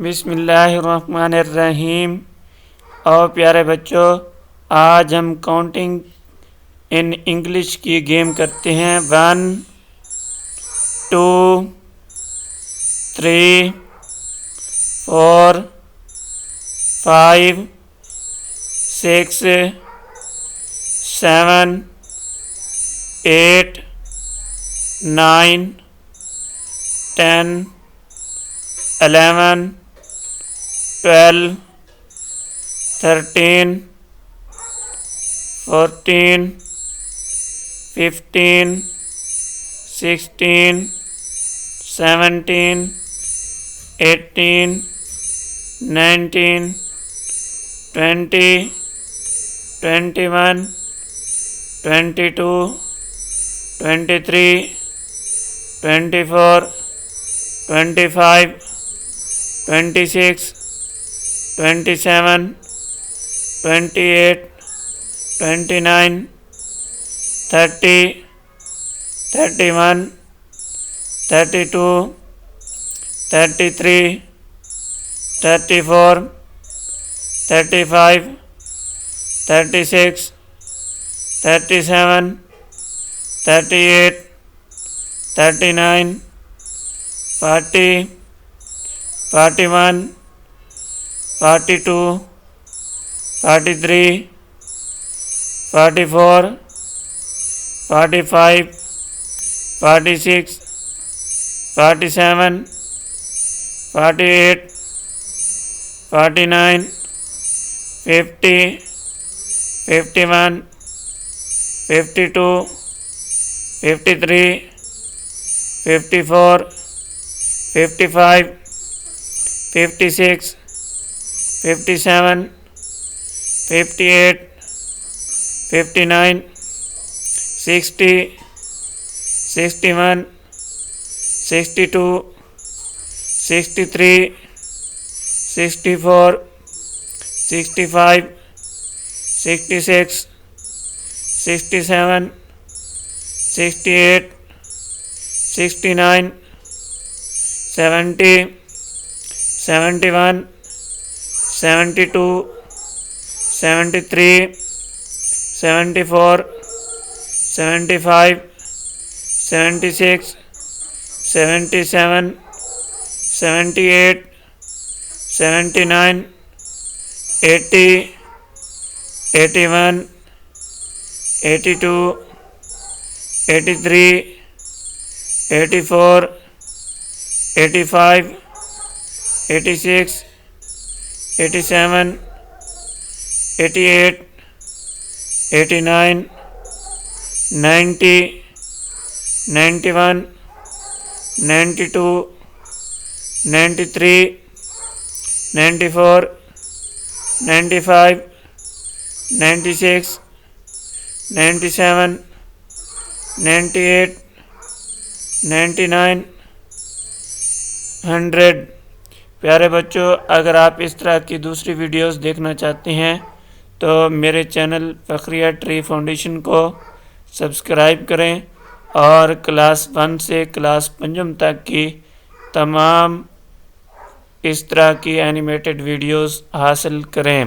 बिस्मिल्लाहिर्रहमानिर्रहीम। और प्यारे बच्चों, आज हम काउंटिंग इन इंग्लिश की गेम करते हैं। 1 2 3 4 5 6 7 8 9 10 11 12 13 14 15 16 17 18 19 20 21 22 23 24 25 26 27 28 29 30 31 32 33 34 35 36 37 38 39 40 41 42 43 44 45 46 47 48 49 50 51 52 53 54 55 56 57 58 59 60 61 62 63 64 65 66 67 68 69 70 71 72 73 74 75 76 77 78 79 80 81 82 83 84 85 86 87 88 89 90 91 92 93 94 95 96 97 98 99 100। प्यारे बच्चों, अगर आप इस तरह की दूसरी वीडियोस देखना चाहते हैं तो मेरे चैनल फ़खरिया ट्री फाउंडेशन को सब्सक्राइब करें और क्लास 1 से क्लास 5 तक की तमाम इस तरह की एनिमेटेड वीडियोस हासिल करें।